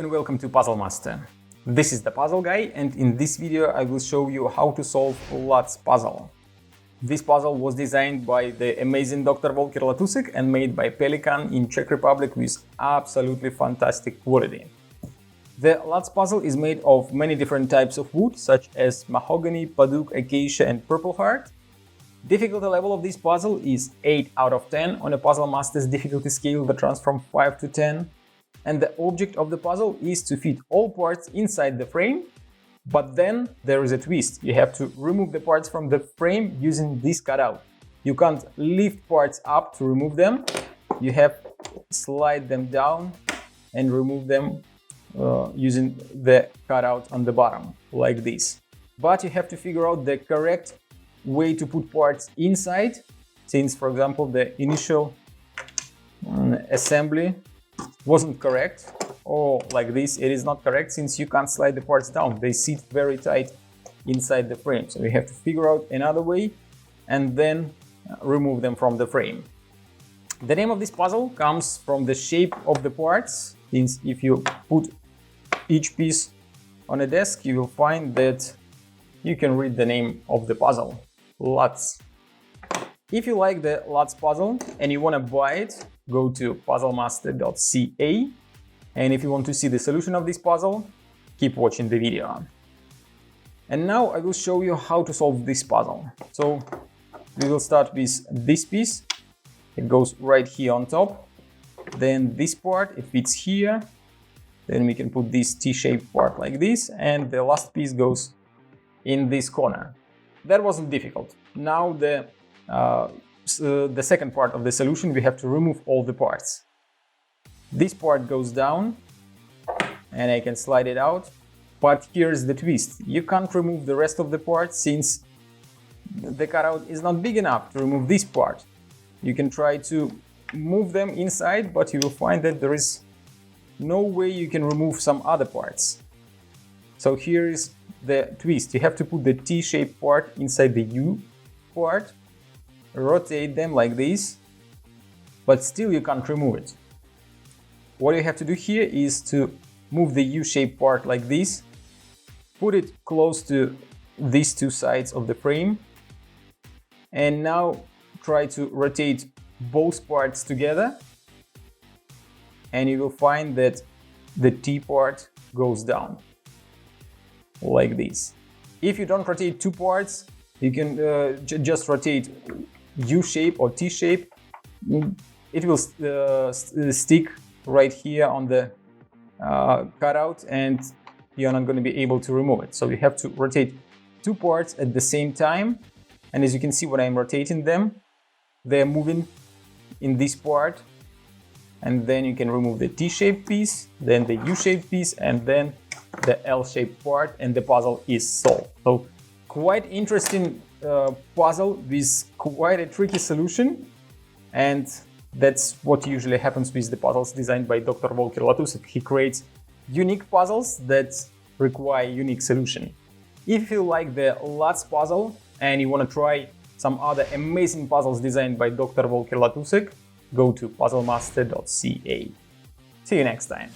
and welcome to Puzzle Master. This is the Puzzle Guy, and in this video I will show you how to solve Lutz puzzle. This puzzle was designed by the amazing Dr. Volker Latusek and made by Pelikan in Czech Republic with absolutely fantastic quality. The Lutz puzzle is made of many different types of wood, such as mahogany, paduk, acacia and purple heart. Difficulty level of this puzzle is 8 out of 10 on a Puzzle Master's difficulty scale that runs from 5 to 10. And the object of the puzzle is to fit all parts inside the frame, but then there is a twist. You have to remove the parts from the frame using this cutout. You can't lift parts up to remove them. You have to slide them down and remove them using the cutout on the bottom, like this. But you have to figure out the correct way to put parts inside, since, for example, the initial assembly wasn't correct, or like this, it is not correct since you can't slide the parts down. They sit very tight inside the frame. So you have to figure out another way and then remove them from the frame. The name of this puzzle comes from the shape of the parts, since if you put each piece on a desk, you will find that you can read the name of the puzzle, Lutz. If you like the Lutz puzzle and you want to buy it, go to puzzlemaster.ca, and if you want to see the solution of this puzzle, keep watching the video. And now I will show you how to solve this puzzle. So we will start with this piece. It goes right here on top. Then this part, it fits here. Then we can put this T-shaped part like this, and the last piece goes in this corner. That wasn't difficult. Now the second part of the solution, we have to remove all the parts. This part goes down and I can slide it out, but here's the twist. You can't remove the rest of the parts since the cutout is not big enough to remove this part. You can try to move them inside, but you will find that there is no way you can remove some other parts. So here is the twist. You have to put the T-shaped part inside the U part, rotate them like this, but still you can't remove it. What you have to do here is to move the U-shaped part like this, put it close to these two sides of the frame, and now try to rotate both parts together, and you will find that the T part goes down like this. If you don't rotate two parts, you can just rotate U-shape or T-shape. It will stick right here on the cutout, and you're not going to be able to remove it. So you have to rotate two parts at the same time, and as you can see when I'm rotating them, they're moving in this part, and then you can remove the T-shaped piece, then the U-shaped piece, and then the L-shaped part, and the puzzle is solved. So quite interesting puzzle with quite a tricky solution, and that's what usually happens with the puzzles designed by Dr. Volker Latusek. He creates unique puzzles that require unique solution. If you like the Lutz puzzle and you want to try some other amazing puzzles designed by Dr. Volker Latusek, go to puzzlemaster.ca. See you next time.